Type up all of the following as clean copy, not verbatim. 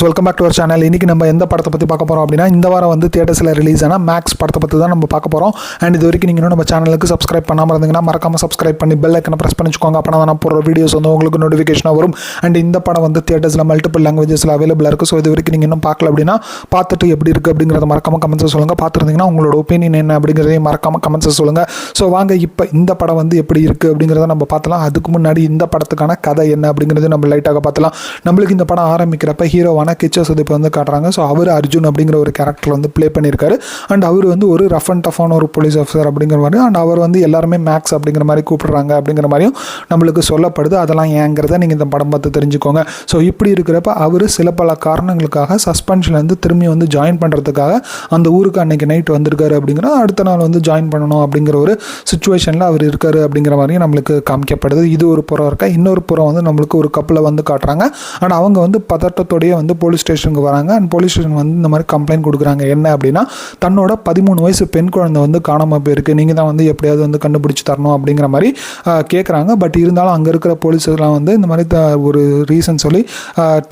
Welcome back to our channel. இன்றைக்கி நம்ம எந்த படத்தை பற்றி பார்க்க போகிறோம் அப்படின்னா, இந்த வாரம் வந்து தியேட்டர்ஸில் ரிலீஸ் ஆன மேக்ஸ் படத்தை பற்றி தான் நம்ம பார்க்க போகிறோம். அண்ட் இது வரைக்கும் நீங்கள் நம்ம சேனலுக்கு சப்ஸ்கிரைப் பண்ணாமல் இருந்தீங்கன்னா மறக்காமல் சப்ஸ்கிரைப் பண்ணி பெல் ஐக்கனை ப்ரெஸ் பண்ணிச்சுக்கோங்க. அப்போ நான் போகிற வீடியோஸ் வந்து உங்களுக்கு நோட்டிஃபிகேஷனாக வரும். அண்ட் இந்த படம் வந்து தியேட்டர்ஸில் மல்டிபிள் லாங்குவேஜஸில் அவைலபிளாக இருக்குது. ஸோ இது வரைக்கும் நீங்கள் இன்னும் பார்க்கல அப்படின்னா பார்த்துட்டு எப்படி இருக்குது அப்படிங்கிறத மறக்காமல் கமெண்ட்ஸை சொல்லுங்கள். பார்த்துருந்தீங்கன்னா உங்களோட ஒப்பீனியன் என்ன அப்படிங்கிறதையும் மறக்காமல் கமெண்ட்ஸை சொல்லுங்கள். ஸோ வாங்க இப்போ இந்த படம் வந்து எப்படி இருக்குது அப்படிங்கிறத நம்ம பார்த்தலாம். அதுக்கு முன்னாடி இந்த படத்துக்கான கதை என்ன அப்படிங்கிறது நம்ம லைட்டாக பார்த்தலாம். நம்மளுக்கு இந்த படம் ஆரம்பிக்கிறப்ப ஹீரோவான கிச்சா சுதீப் வந்து காட்டுறாங்க. ஸோ அவர் அர்ஜுன் அப்படிங்கிற ஒரு கேரக்டர் வந்து ப்ளே பண்ணியிருக்காரு. அண்ட் அவர் வந்து ஒரு ரஃப் அண்ட் டஃபான ஒரு போலீஸ் ஆஃபீஸர் அப்படிங்கிற மாதிரி, அண்ட் அவர் வந்து எல்லாருமே மேக்ஸ் அப்படிங்கிற மாதிரி கூப்பிடுறாங்க அப்படிங்கிற மாதிரியும் நம்மளுக்கு சொல்லப்படுது. அதெல்லாம் ஏங்கிறத நீங்கள் இந்த படம் பார்த்து தெரிஞ்சுக்கோங்க. ஸோ இப்படி இருக்கிறப்ப அவர் சில பல காரணங்களுக்காக சஸ்பென்ஷன்லேருந்து திரும்பி வந்து ஜாயின் பண்ணுறதுக்காக அந்த ஊருக்கு அன்றைக்கி நைட் வந்திருக்காரு அப்படிங்கிற, அடுத்த நாள் வந்து ஜாயின் பண்ணணும் அப்படிங்கிற ஒரு சுச்சுவேஷனில் அவர் இருக்காரு அப்படிங்கிற மாதிரியும் நம்மளுக்கு காமிக்கப்படுது. இது ஒரு புறம் இருக்கா. இன்னொரு புறம் வந்து நம்மளுக்கு ஒரு கப்பலை வந்து காட்டுறாங்க. அண்ட் அவங்க வந்து பதட்டத்தோடையே வந்து போலீஸ் ஸ்டேஷனுக்கு வராங்க. அண்ட் போலீஸ் ஸ்டேஷன் வந்து இந்த மாதிரி கம்ப்ளைண்ட் கொடுக்குறாங்க. என்ன அப்படின்னா, தன்னோட 13 வயசு பெண் குழந்தை வந்து காணாமல் போயிருக்கு, நீங்கள் தான் வந்து எப்படியாவது வந்து கண்டுபிடிச்சி தரணும் அப்படிங்கிற மாதிரி கேட்குறாங்க. பட் இருந்தாலும் அங்கே இருக்கிற போலீஸெல்லாம் வந்து இந்த மாதிரி ஒரு ரீசன் சொல்லி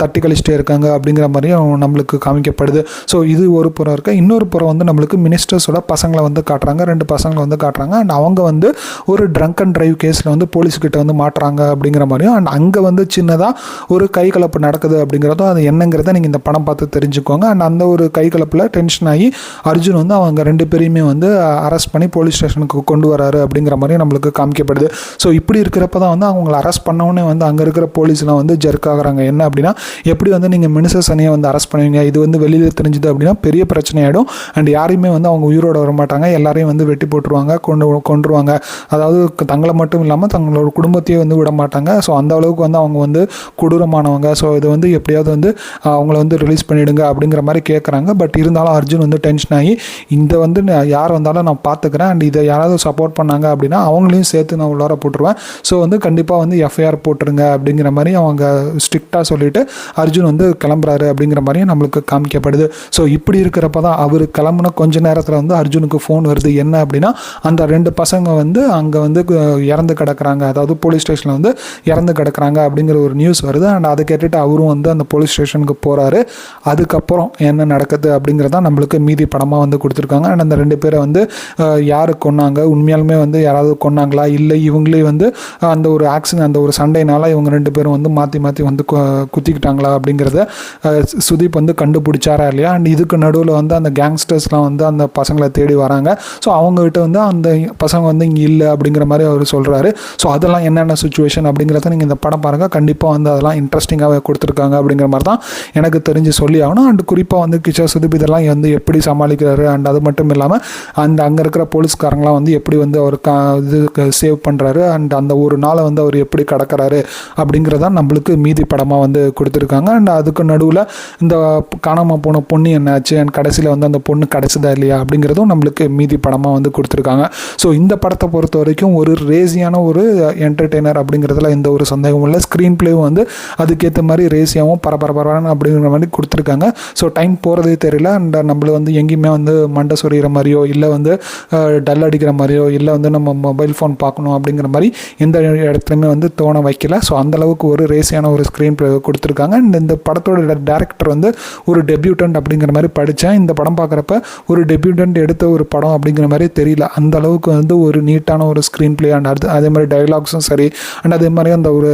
தட்டி கழிச்சிட்டே இருக்காங்க அப்படிங்கிற மாதிரியும் நம்மளுக்கு காமிக்கப்படுது. ஸோ இது ஒரு புறம் இருக்குது. இன்னொரு புறம் வந்து நம்மளுக்கு மினிஸ்டர்ஸோட பசங்களை வந்து காட்டுறாங்க. 2 பசங்களை வந்து காட்டுறாங்க. அண்ட் அவங்க வந்து ஒரு ட்ரங்க் அண்ட் டிரைவ் கேஸில் வந்து போலீஸ்கிட்ட வந்து மாட்டுறாங்க அப்படிங்கிற மாதிரியும், அண்ட் அங்கே வந்து சின்னதாக ஒரு கை கலப்பு நடக்குது அப்படிங்கிறதும் அது என்னங்கிறத நீங்கள் இந்த படம் பார்த்து தெரிஞ்சுக்கோங்க. அண்ட் அந்த ஒரு கை கலப்பில் டென்ஷன் ஆகி அர்ஜுன் வந்து அவங்க 2 பேரையுமே வந்து அரெஸ்ட் பண்ணி போலீஸ் ஸ்டேஷனுக்கு கொண்டு வராரு அப்படிங்கிற மாதிரி நம்மளுக்கு காமிக்கப்படுது. ஸோ இப்படி இருக்கிறப்ப தான் வந்து அவங்களை அரெஸ்ட் பண்ணவுடனே வந்து அங்கே இருக்கிற போலீஸ்லாம் வந்து ஜர்க் ஆகுறாங்க. என்ன அப்படின்னா, எப்படி வந்து நீங்கள் மினிஸ்டர் சனியை வந்து அரெஸ்ட் பண்ணுவீங்க, இது வந்து வெளியில் தெரிஞ்சுது அப்படின்னா பெரிய பிரச்சனை ஆகிடும். அண்ட் யாரையுமே வந்து அவங்க உயிரோட வரமாட்டாங்க, எல்லாரையும் வந்து வெட்டி போட்டுருவாங்க, கொண்டுருவாங்க. அதாவது தங்களை மட்டும் இல்லாமல் தங்களோட குடும்பத்தையே வந்து விட மாட்டாங்க. ஸோ அந்த அளவுக்கு வந்து அவங்க வந்து கொடூரமானவங்க. ஸோ இது வந்து எப்படியாவது வந்து அவங்கள வந்து ரிலீஸ் பண்ணிவிடுங்க அப்படிங்கிற மாதிரி கேட்குறாங்க. பட் இருந்தாலும் அர்ஜுன் வந்து டென்ஷன் ஆகி, இந்த வந்து யார் வந்தாலும் நான் பார்த்துக்கிறேன், அண்ட் இதை யாராவது சப்போர்ட் பண்ணாங்க அப்படின்னா அவங்களையும் சேர்த்து நான் உள்ளார போட்டுருவேன். ஸோ வந்து கண்டிப்பாக வந்து எஃப்ஐஆர் போட்டுருங்க அப்படிங்கிற மாதிரி அவங்க ஸ்ட்ரிக்டாக சொல்லிவிட்டு அர்ஜுன் வந்து கிளம்புறாரு அப்படிங்கிற மாதிரியும் நம்மளுக்கு காமிக்கப்படுது. ஸோ இப்படி இருக்கிறப்ப தான் அவர் கிளம்புன கொஞ்ச நேரத்தில் வந்து அர்ஜுனுக்கு ஃபோன் வருது. என்ன அப்படின்னா, அந்த 2 பசங்க வந்து அங்கே வந்து இறந்து கிடக்குறாங்க, அதாவது போலீஸ் ஸ்டேஷனில் வந்து இறந்து கிடக்குறாங்க அப்படிங்கிற ஒரு நியூஸ் வருது. அண்ட் அதை கேட்டுட்டு அவரும் வந்து அந்த போலீஸ் ஸ்டேஷனுக்கு போகிறாரு. அதுக்கப்புறம் என்ன நடக்குது அப்படிங்கிறத நம்மளுக்கு மீதி படமாக வந்து கொடுத்துருக்காங்க. அண்ட் அந்த 2 பேரை வந்து யார் கொன்னாங்க, உண்மையாலுமே வந்து யாராவது கொன்னாங்களா, இல்லை இவங்களே வந்து அந்த ஒரு ஆக்சிடென்ட், அந்த ஒரு சண்டைனால இவங்க 2 பேரும் வந்து மாற்றி மாற்றி வந்து குத்திக்கிட்டாங்களா அப்படிங்கிறத சுதீப் வந்து கண்டுபிடிச்சாரா இல்லையா. அண்ட் இதுக்கு நடுவில் வந்து அந்த கேங்ஸ்டர்ஸ்லாம் வந்து அந்த பசங்களை தேடி வராங்க. ஸோ அவங்ககிட்ட வந்து அந்த பசங்க வந்து இங்கே இல்லை அப்படிங்கிற மாதிரி அவர் சொல்கிறாரு. ஸோ அதெல்லாம் என்னென்ன சுச்சுவேஷன் அப்படிங்கிறத நீங்கள் இந்த படம் பாருங்கள். கண்டிப்பாக வந்து அதெல்லாம் இன்ட்ரெஸ்டிங்காக கொடுத்துருக்காங்க அப்படிங்கிற மாதிரி தான் எனக்கு தெரிஞ்சு சொல்லி ஆகணும். அண்ட் குறிப்பாக வந்து கிச்சா சுதீப் இதெல்லாம் வந்து எப்படி சமாளிக்கிறாரு, அண்ட் அது மட்டும் இல்லாமல் அந்த அங்கே இருக்கிற போலீஸ்காரங்களாம் வந்து எப்படி வந்து அவர் இது சேவ் பண்ணுறாரு, அண்ட் அந்த ஒரு நாளை வந்து அவர் எப்படி கடக்கிறாரு அப்படிங்கிறதான் நம்மளுக்கு மீதி படமாக வந்து கொடுத்துருக்காங்க. அண்ட் அதுக்கு நடுவில் இந்த காணாமல் போன பொண்ணு என்னாச்சு, அண்ட் கடைசியில் வந்து அந்த பொண்ணு கிடைச்சதா இல்லையா அப்படிங்கிறதும் நம்மளுக்கு மீதி படமாக வந்து கொடுத்துருக்காங்க. ஸோ இந்த படத்தை பொறுத்த வரைக்கும் ஒரு ரேசியான ஒரு என்டர்டெய்னர் அப்படிங்கிறதுல எந்த ஒரு சந்தேகமும் இல்லை. ஸ்க்ரீன் பிளேவும் வந்து அதுக்கேற்ற மாதிரி ரேசியாகவும் பரபரப்பான அப்படிங்கிற மாதிரி கொடுத்துருக்காங்க. ஸோ டைம் போகிறதே தெரியல. அண்ட் நம்மள வந்து எங்கேயுமே வந்து மண்டை சொறிகிற மாதிரியோ, இல்லை வந்து டல் அடிக்கிற மாதிரியோ, இல்லை வந்து நம்ம மொபைல் ஃபோன் பார்க்கணும் அப்படிங்கிற மாதிரி எந்த இடத்துலையுமே வந்து தோண வைக்கல. ஸோ அந்தளவுக்கு ஒரு ரேசியான ஒரு ஸ்க்ரீன் பிளே கொடுத்துருக்காங்க. அண்ட் இந்த படத்தோட டேரக்டர் வந்து ஒரு டெபியூட்டன்ட் அப்படிங்கிற மாதிரி படித்தேன். இந்த படம் பார்க்குறப்ப ஒரு டெபியூட்டன்ட் எடுத்த ஒரு படம் அப்படிங்கிற மாதிரி தெரியல. அந்த அளவுக்கு வந்து ஒரு நீட்டான ஒரு ஸ்க்ரீன் பிளே, அண்ட் அதே மாதிரி டைலாக்ஸும் சரி, அண்ட் அதே மாதிரி அந்த ஒரு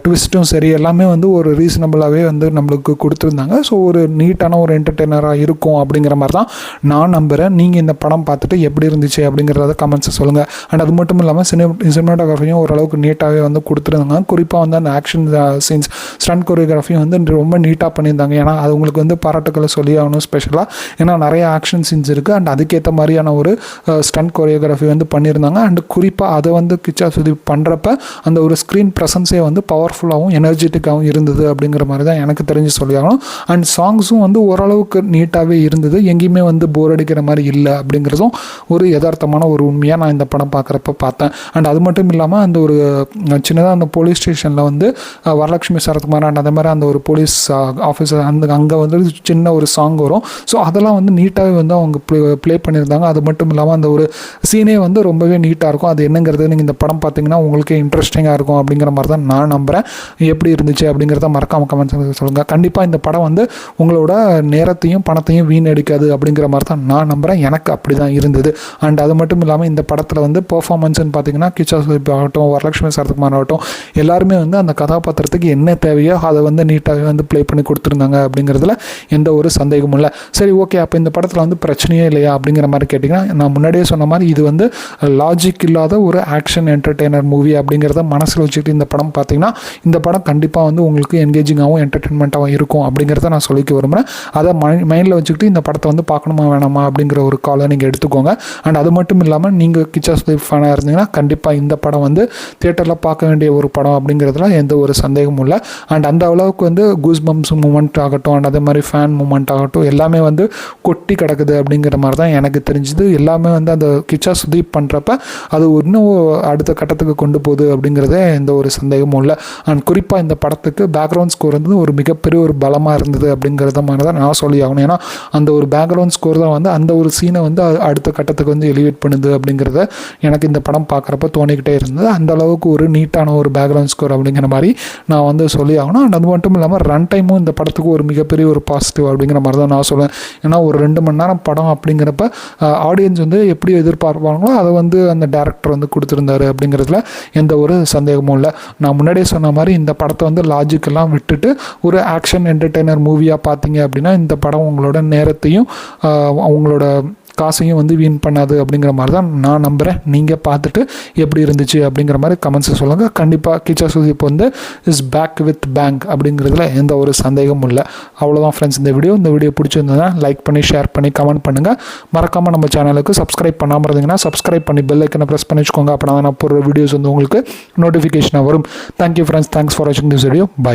ட்விஸ்ட்டும் சரி, எல்லாமே வந்து ஒரு ரீசனபிளாகவே வந்து நம்மளுக்கு கொடுத்துருந்தாங்க. ஸோ ஒரு நீட்டான ஒரு என்டர்டெய்னராக இருக்கும் அப்படிங்கிற மாதிரி தான் நான் நம்புகிறேன். நீங்கள் இந்த படம் பார்த்துட்டு எப்படி இருந்துச்சு அப்படிங்கிறத கமெண்ட்ஸை சொல்லுங்கள். அண்ட் அது மட்டும் இல்லாமல் சினிமாட்டோகிராஃபியும் ஓரளவுக்கு நீட்டாகவே வந்து கொடுத்துருந்தாங்க. குறிப்பாக வந்து அந்த ஆக்ஷன் சீன்ஸ், ஸ்டண்ட் கொரியோகிராஃபியும் வந்து ரொம்ப நீட்டாக பண்ணியிருந்தாங்க. ஏன்னா அது உங்களுக்கு வந்து பாராட்டுக்களை சொல்லி ஆகணும் ஸ்பெஷலாக. ஏன்னா நிறைய ஆக்ஷன் சீன்ஸ் இருக்குது, அண்ட் அதுக்கேற்ற மாதிரியான ஒரு ஸ்டண்ட் கொரியோகிராஃபி வந்து பண்ணியிருந்தாங்க. அண்ட் குறிப்பாக அதை வந்து கிச்சா சுதீப் பண்ணுறப்ப அந்த ஒரு ஸ்க்ரீன் ப்ரெசன்ஸே வந்து பவர்ஃபுல்லாகவும் எனர்ஜெட்டிக்காகவும் இருந்தது அப்படிங்கிற மாதிரி தான் எனக்கு தெரிஞ்சு சொல்லி ஆகணும். அண்ட் சாங்ஸும் வந்து ஓரளவுக்கு நீட்டாகவே இருந்தது, எங்கேயுமே வந்து போர் அடிக்கிற மாதிரி இல்லை அப்படிங்கிறதும் ஒரு யதார்த்தமான ஒரு உண்மையாக நான் இந்த படம் பார்க்குறப்ப பார்த்தேன். அண்ட் அது மட்டும் இல்லாமல் அந்த ஒரு சின்னதாக அந்த போலீஸ் ஸ்டேஷனில் வந்து வரலட்சுமி சரத்குமார் அண்ட் அதே மாதிரி அந்த ஒரு போலீஸ் ஆஃபீஸர் அங்கே வந்து சின்ன ஒரு சாங் வரும். ஸோ அதெல்லாம் வந்து நீட்டாகவே வந்து அவங்க ப்ளே பண்ணியிருந்தாங்க. அது மட்டும் இல்லாமல் அந்த ஒரு சீனே வந்து ரொம்பவே நீட்டாக இருக்கும். அது என்னங்கிறது நீங்கள் இந்த படம் பார்த்தீங்கன்னா உங்களுக்கே இன்ட்ரெஸ்டிங்காக இருக்கும் அப்படிங்கிற மாதிரி தான் நான் நம்புகிறேன். எப்படி இருந்துச்சு அப்படிங்கிறத மறக்காமல் கமெண்ட்ஸ் சொல்லுங்கள். கண்டிப்பாக இந்த படம் வந்து உங்களோட நேரத்தையும் பணத்தையும் வீணடிக்காது அப்படிங்கிற மாதிரி தான் நான் நம்புகிறேன். எனக்கு அப்படி தான் இருந்தது. அண்ட் அது மட்டும் இல்லாமல் இந்த படத்தில் வந்து பெர்ஃபார்மன்ஸ்னு பார்த்தீங்கன்னா கிச்சா சுதீப் ஆகட்டும், வரலட்சுமி சரத்குமார் ஆகட்டும், எல்லாருமே வந்து அந்த கதாபாத்திரத்துக்கு என்ன தேவையோ அதை வந்து நீட்டாக வந்து ப்ளே பண்ணி கொடுத்துருந்தாங்க அப்படிங்கிறதுல எந்த ஒரு சந்தேகமும் இல்லை. சரி, ஓகே, அப்போ இந்த படத்தில் வந்து பிரச்சனையே இல்லையா அப்படிங்கிற மாதிரி கேட்டிங்கன்னா, நான் முன்னாடியே சொன்ன மாதிரி இது வந்து லாஜிக் இல்லாத ஒரு ஆக்ஷன் என்டர்டெய்னர் மூவி அப்படிங்கிறத மனசில் வச்சுக்கிட்டு இந்த படம் பார்த்தீங்கன்னா இந்த படம் கண்டிப்பாக வந்து உங்களுக்கு என்கேஜிங்காகவும் என்டர்டெயின்மெண்ட்டாகவும் இருக்கும் அப்படிங்கிறத நான் சொல்லிக்க விரும்புகிறேன். அதை மைண்டில் வச்சுக்கிட்டு இந்த படத்தை வந்து பார்க்கணுமா வேணாமா அப்படிங்கிற ஒரு காலை நீங்கள் எடுத்துக்கோங்க. அண்ட் அது மட்டும் இல்லாமல் நீங்கள் கிச்சா சுதீப் ஃபேனாக இருந்தீங்கன்னா கண்டிப்பாக இந்த படம் வந்து தியேட்டரில் பார்க்க வேண்டிய ஒரு படம் அப்படிங்கிறதுல எந்த ஒரு சந்தேகமும் இல்லை. அண்ட் அந்த அளவுக்கு வந்து கூஸ் பம்ப்ஸ் மூமெண்ட் ஆகட்டும், அண்ட் அதே மாதிரி ஃபேன் மூமெண்ட் ஆகட்டும், எல்லாமே வந்து கொட்டி கிடக்குது அப்படிங்கிற மாதிரி தான் எனக்கு தெரிஞ்சுது. எல்லாமே வந்து அந்த கிச்சா சுதீப் பண்ணுறப்ப அது இன்னும் அடுத்த கட்டத்துக்கு கொண்டு போகுது அப்படிங்கிறதே எந்த ஒரு சந்தேகமும் இல்லை. அண்ட் குறிப்பாக இந்த படத்துக்கு பேக்ரவுண்ட் ஸ்கோர் வந்து ஒரு மிகப்பெரிய ஒரு பலமாக இருந்தது அப்படிங்கிறத மாதிரி தான் நான் சொல்லி ஆகணும். ஏன்னா அந்த ஒரு பேக்ரவுண்ட் ஸ்கோர் தான் வந்து அந்த ஒரு சீனை வந்து அடுத்த கட்டத்துக்கு வந்து எலிவேட் பண்ணுது அப்படிங்கிறத எனக்கு இந்த படம் பார்க்குறப்ப தோணிக்கிட்டே இருந்தது. அந்த அளவுக்கு ஒரு நீட்டான ஒரு பேக்ரவுண்ட் ஸ்கோர் அப்படிங்கிற மாதிரி நான் வந்து சொல்லி ஆகணும். அண்ட் அது மட்டும் இல்லாமல் ரன் டைமும் இந்த படத்துக்கு ஒரு மிகப்பெரிய ஒரு பாசிட்டிவ் அப்படிங்கிற மாதிரி தான் நான் சொல்லுவேன். ஏன்னா ஒரு 2 மணி நேரம் படம் அப்படிங்கிறப்ப ஆடியன்ஸ் வந்து எப்படி எதிர்பார்ப்பாங்களோ அதை வந்து அந்த டேரக்டர் வந்து கொடுத்துருந்தாரு அப்படிங்கிறதுல எந்த ஒரு சந்தேகமும் இல்லை. நான் முன்னாடியே சொன்ன மாதிரி இந்த படத்தை வந்து லாஜிக்கெல்லாம் விட்டுட்டு ஒரு ஆக்ஷன் என்டர்டெய்னர் மூவியாக பார்த்தீங்க அப்படின்னா இந்த படம் உங்களோட நேரத்தையும் உங்களோட காசையும் வந்து வீண் பண்ணாது அப்படிங்கிற மாதிரி தான் நான் நம்புகிறேன். நீங்கள் பார்த்துட்டு எப்படி இருந்துச்சு அப்படிங்கிற மாதிரி கமெண்ட்ஸை சொல்லுங்கள். கண்டிப்பாக கிச்சா சுதீப் வந்து இஸ் பேக் வித் பேங்க் அப்படிங்கிறதுல எந்த ஒரு சந்தேகமும் இல்லை. அவ்வளோதான் ஃப்ரெண்ட்ஸ் இந்த வீடியோ பிடிச்சிருந்ததுன்னா லைக் பண்ணி ஷேர் பண்ணி கமெண்ட் பண்ணுங்கள். மறக்காமல் நம்ம சேனலுக்கு சப்ஸ்கிரைப் பண்ணாமல் இருந்தீங்கன்னா சப்ஸ்கிரைப் பண்ணி பெல் ஐக்கனை ப்ரெஸ் பண்ணி வச்சுக்கோங்க. அப்போ நான் போடுற வீடியோஸ் வந்து உங்களுக்கு நோட்டிஃபிகேஷனாக வரும். தேங்க்யூ ஃப்ரெண்ட்ஸ், தேங்க்ஸ் ஃபார் வாட்சிங் திஸ் வீடியோ. பை.